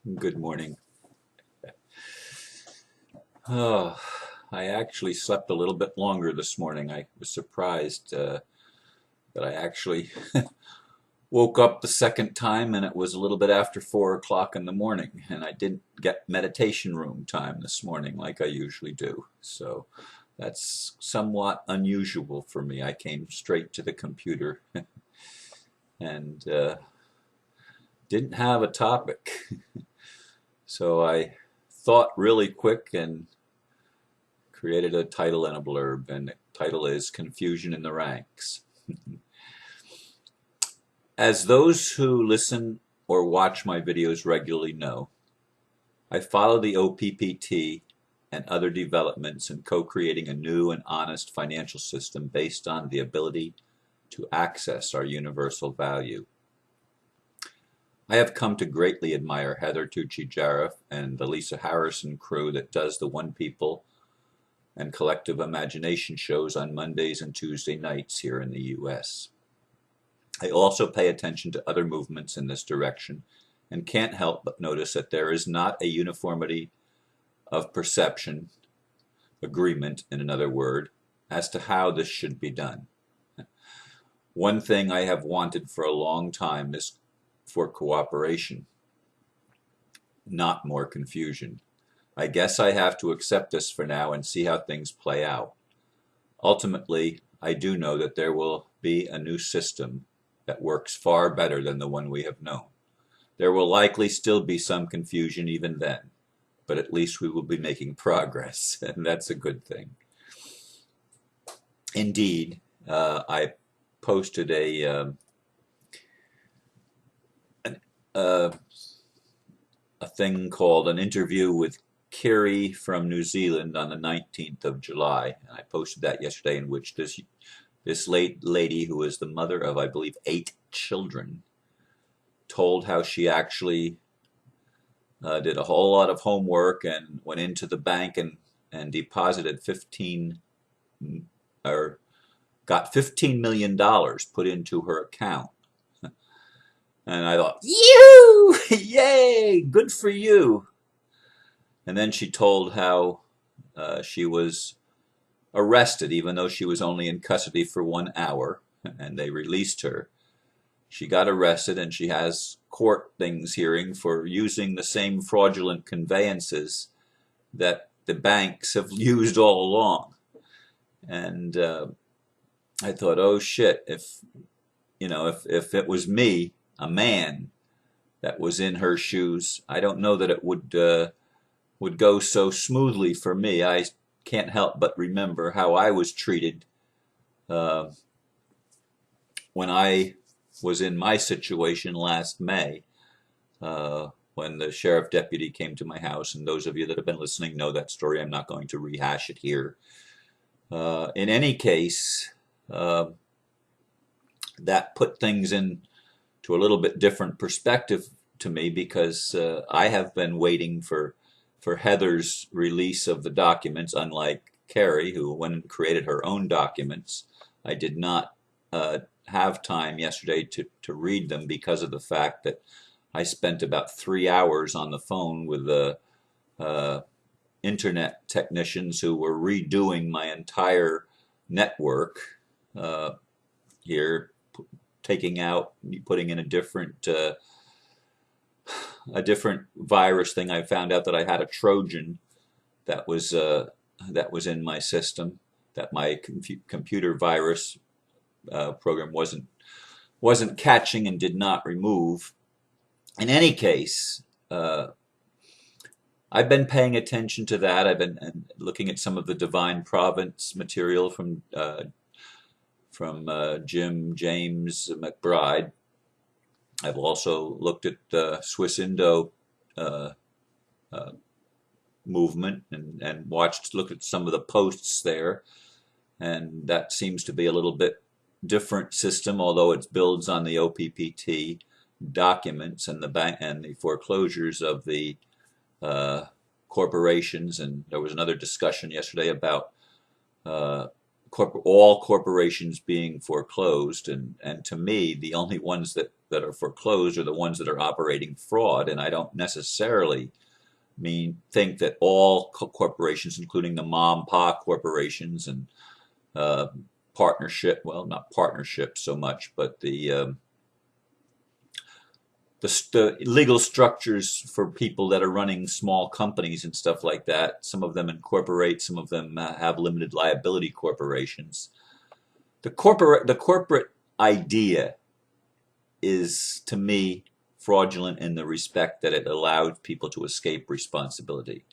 Good morning. Oh, I actually slept a little bit longer this morning. I was surprised that I actually woke up the second time and it was a little bit after 4 o'clock in the morning, and I didn't get meditation room time this morning like I usually do. So that's somewhat unusual for me. I came straight to the computer and didn't have a topic. So I thought really quick and created a title and a blurb, and the title is Confusion in the Ranks. As those who listen or watch my videos regularly know, I follow the OPPT and other developments in co-creating a new and honest financial system based on the ability to access our universal value. I have come to greatly admire Heather Tucci-Jarraf and the Lisa Harrison crew that does the One People and Collective Imagination shows on Mondays and Tuesday nights here in the US. I also pay attention to other movements in this direction and can't help but notice that there is not a uniformity of perception, agreement in another word, as to how this should be done. One thing I have wanted for a long time is for cooperation, not more confusion. I guess I have to accept this for now and see how things play out. Ultimately, I do know that there will be a new system that works far better than the one we have known. There will likely still be some confusion even then, but at least we will be making progress, and that's a good thing. Indeed, I posted a thing called an interview with Kerry from New Zealand on the 19th of July, and I posted that yesterday, in which this late lady, who is the mother of, I believe, 8 children, told how she actually did a whole lot of homework and went into the bank and deposited 15 or got $15 million put into her account. And I thought, you, yay, good for you. And then she told how she was arrested, even though she was only in custody for 1 hour, and they released her. She got arrested, and she has court things hearing for using the same fraudulent conveyances that the banks have used all along. And I thought, oh shit, if it was me, a man, that was in her shoes, I don't know that it would go so smoothly for me. I can't help but remember how I was treated when I was in my situation last May, when the sheriff deputy came to my house. And those of you that have been listening know that story. I'm not going to rehash it here. In any case, that put things into a little bit different perspective to me, because I have been waiting for Heather's release of the documents, unlike Carrie, who went and created her own documents. I did not have time yesterday to read them because of the fact that I spent about 3 hours on the phone with the internet technicians who were redoing my entire network here, taking out, putting in a different virus thing. I found out that I had a Trojan that was in my system, that my computer virus program wasn't catching and did not remove. In any case, I've been paying attention to that. I've been looking at some of the Divine Providence material from Jim James McBride. I've also looked at the Swiss Indo movement and looked at some of the posts there, and that seems to be a little bit different system, although it builds on the OPPT documents and the bank and the foreclosures of the corporations. And there was another discussion yesterday about all corporations being foreclosed, and to me the only ones that that are foreclosed are the ones that are operating fraud, and I don't necessarily think that all corporations, including the mom and pop corporations and uh, partnership, well, not partnership so much, but the legal structures for people that are running small companies and stuff like that. Some of them incorporate, some of them have limited liability corporations. The corporate idea is, to me, fraudulent in the respect that it allows people to escape responsibility.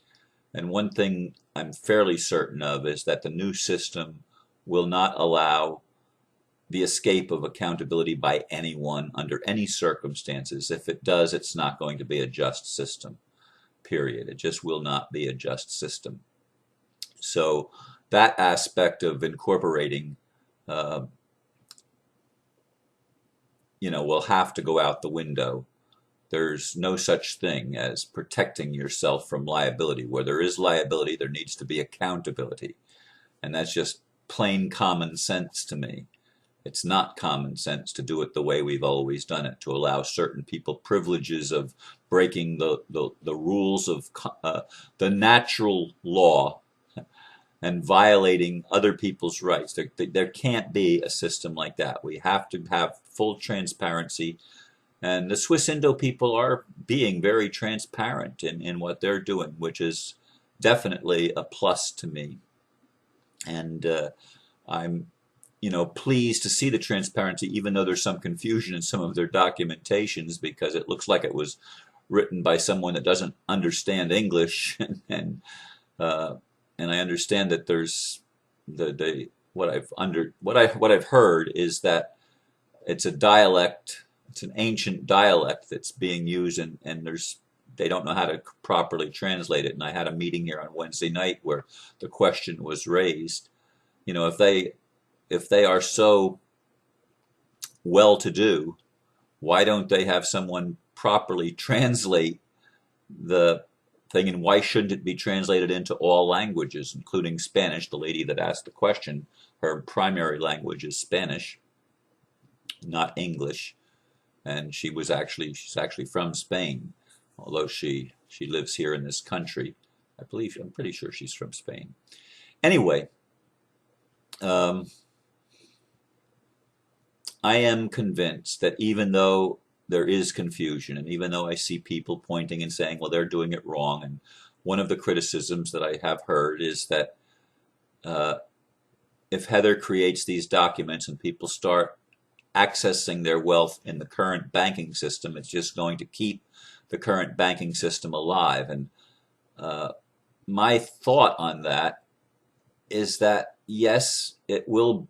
And one thing I'm fairly certain of is that the new system will not allow the escape of accountability by anyone under any circumstances. If it does, it's not going to be a just system, period. It just will not be a just system. So that aspect of incorporating, uh, will have to go out the window. There's no such thing as protecting yourself from liability. Where there is liability, there needs to be accountability. And that's just plain common sense to me. It's not common sense to do it the way we've always done it, to allow certain people privileges of breaking the rules of the natural law and violating other people's rights. There can't be a system like that. We have to have full transparency. And the Swiss Indo people are being very transparent in what they're doing, which is definitely a plus to me. And I'm pleased to see the transparency, even though there's some confusion in some of their documentations, because it looks like it was written by someone that doesn't understand English, and uh, and I understand that there's what I've heard is that it's a dialect, it's an ancient dialect that's being used, and they don't know how to properly translate it. And I had a meeting here on Wednesday night where the question was raised. If they are so well-to-do, why don't they have someone properly translate the thing, and why shouldn't it be translated into all languages, including Spanish? The lady that asked the question, her primary language is Spanish, not English, and she's actually from Spain, although she lives here in this country. I'm pretty sure she's from Spain. Anyway, I am convinced that even though there is confusion, and even though I see people pointing and saying, well, they're doing it wrong, and one of the criticisms that I have heard is that uh, if Heather creates these documents and people start accessing their wealth in the current banking system, it's just going to keep the current banking system alive. And my thought on that is that, yes, it will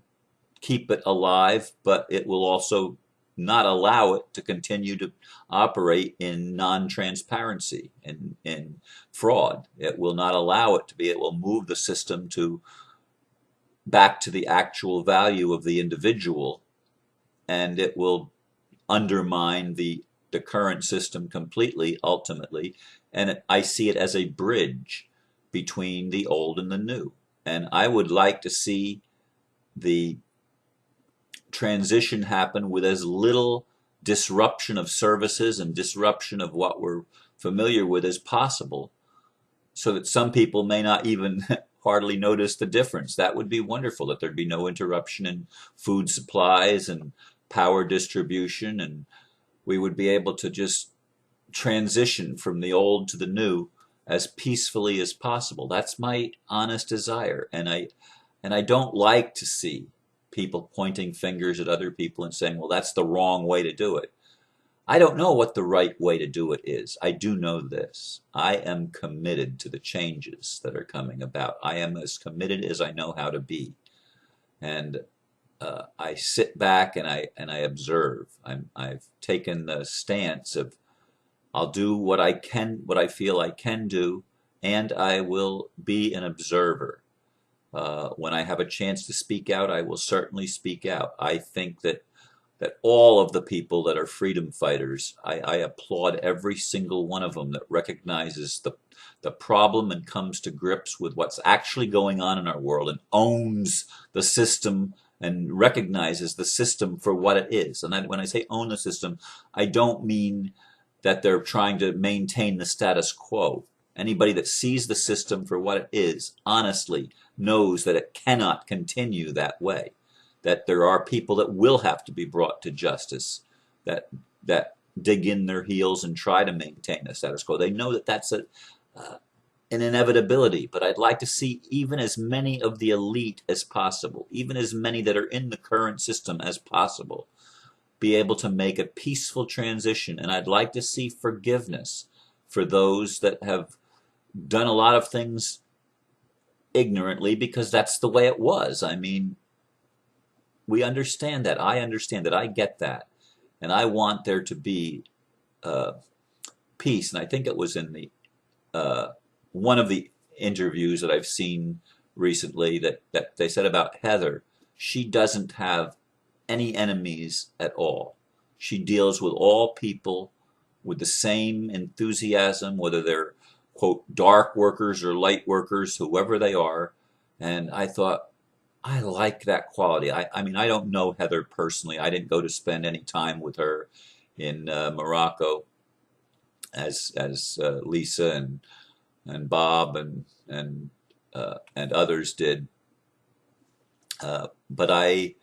keep it alive, but it will also not allow it to continue to operate in non-transparency and in fraud. It will not allow it to be. It will move the system back to the actual value of the individual, and it will undermine the current system completely, ultimately. And I see it as a bridge between the old and the new. And I would like to see the transition happen with as little disruption of services and disruption of what we're familiar with as possible, so that some people may not even hardly notice the difference. That would be wonderful, that there'd be no interruption in food supplies and power distribution, and we would be able to just transition from the old to the new as peacefully as possible. That's my honest desire, and I don't like to see people pointing fingers at other people and saying, well, that's the wrong way to do it. I don't know what the right way to do it is. I do know this. I am committed to the changes that are coming about. I am as committed as I know how to be. And I sit back and I observe. I've taken the stance of, I'll do what I can, what I feel I can do, and I will be an observer. When I have a chance to speak out, I will certainly speak out. I think that all of the people that are freedom fighters, I applaud every single one of them that recognizes the problem and comes to grips with what's actually going on in our world and owns the system and recognizes the system for what it is. And when I say own the system, I don't mean that they're trying to maintain the status quo. Anybody that sees the system for what it is, honestly, knows that it cannot continue that way. That there are people that will have to be brought to justice, that dig in their heels and try to maintain the status quo. They know that that's an inevitability, but I'd like to see even as many of the elite as possible, even as many that are in the current system as possible, be able to make a peaceful transition. And I'd like to see forgiveness for those that have done a lot of things ignorantly, because that's the way it was. I mean, we understand that. I understand that. I get that. And I want there to be peace. And I think it was in the one of the interviews that I've seen recently that they said about Heather, she doesn't have any enemies at all. She deals with all people with the same enthusiasm, whether they're, quote, dark workers or light workers, whoever they are. And I thought, I like that quality. I mean, I don't know Heather personally. I didn't go to spend any time with her in Morocco as Lisa and Bob and others did. But I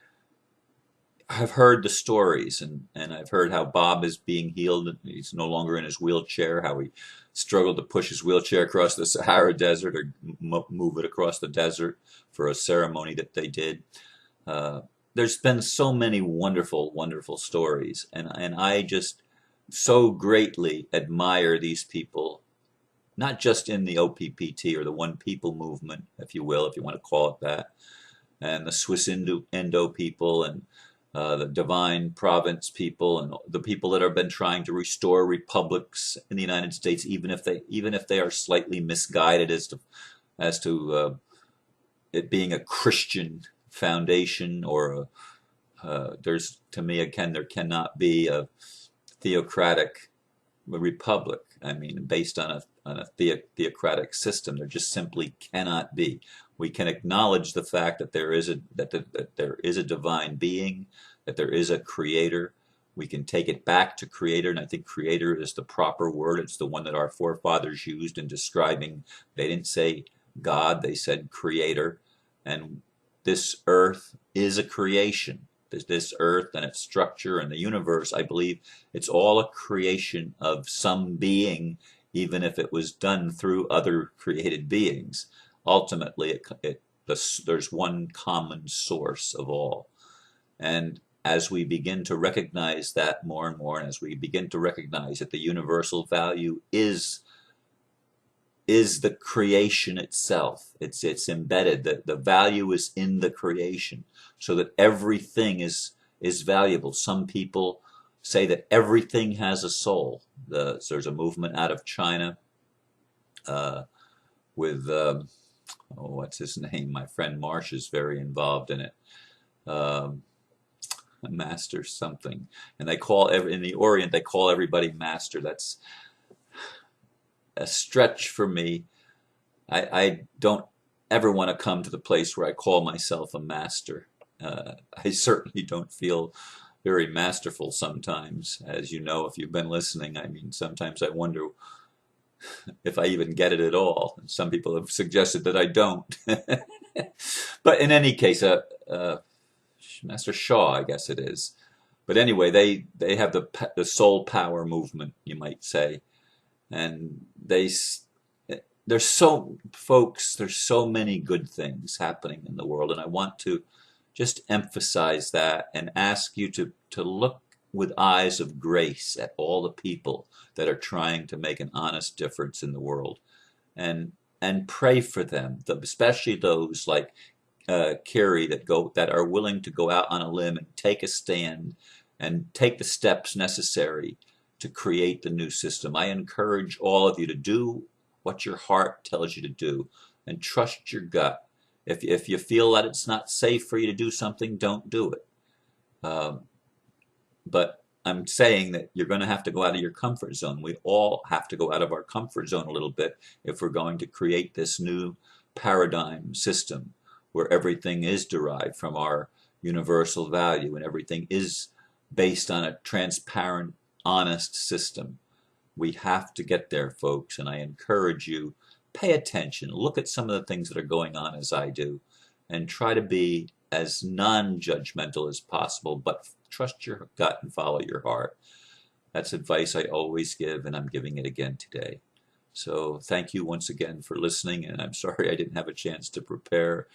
have heard the stories, and I've heard how Bob is being healed. He's no longer in his wheelchair, how he struggled to push his wheelchair across the Sahara Desert or move it across the desert for a ceremony that they did. There's been so many wonderful, wonderful stories, and I just so greatly admire these people, not just in the OPPT or the One People movement, if you will, if you want to call it that, and the Swiss Indo people and the Divine Province people and the people that have been trying to restore republics in the United States, even if they are slightly misguided as to it being a Christian foundation, or there's, to me again, there cannot be a theocratic republic. I mean, based on a theocratic system, there just simply cannot be. We can acknowledge the fact that there is a divine being, that there is a creator. We can take it back to creator, and I think creator is the proper word. It's the one that our forefathers used in describing. They didn't say God, they said creator. And this earth is a creation. This earth and its structure and the universe, I believe it's all a creation of some being, even if it was done through other created beings. Ultimately, there's one common source of all. And as we begin to recognize that more and more, and as we begin to recognize that the universal value is the creation itself, it's embedded, the value is in the creation, so that everything is valuable. Some people say that everything has a soul. There's a movement out of China with what's his name? My friend Marsh is very involved in it. Master something, and they call in the Orient they call everybody master. That's a stretch for me. I don't ever want to come to the place where I call myself a master. I certainly don't feel very masterful sometimes, as you know if you've been listening. I mean, sometimes I wonder if I even get it at all. Some people have suggested that I don't. But in any case, Master Shaw, I guess it is. But anyway, they have the soul power movement, you might say. And there's so many good things happening in the world, and I want to just emphasize that and ask you to look with eyes of grace at all the people that are trying to make an honest difference in the world, and pray for them, especially those like Carrie that are willing to go out on a limb and take a stand and take the steps necessary to create the new system. I encourage all of you to do what your heart tells you to do and trust your gut. If you feel that it's not safe for you to do something, don't do it. But I'm saying that you're going to have to go out of your comfort zone. We all have to go out of our comfort zone a little bit if we're going to create this new paradigm system where everything is derived from our universal value and everything is based on a transparent, honest system. We have to get there, folks, and I encourage you, pay attention, look at some of the things that are going on as I do, and try to be as non-judgmental as possible, but trust your gut and follow your heart. That's advice I always give, and I'm giving it again today. So thank you once again for listening, and I'm sorry I didn't have a chance to prepare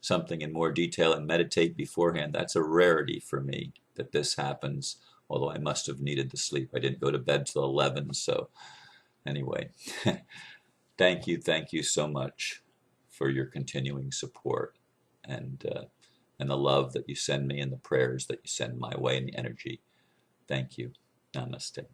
something in more detail and meditate beforehand. That's a rarity for me that this happens, although I must have needed the sleep. I didn't go to bed till 11, so anyway. Thank you so much for your continuing support and the love that you send me and the prayers that you send my way and the energy. Thank you. Namaste.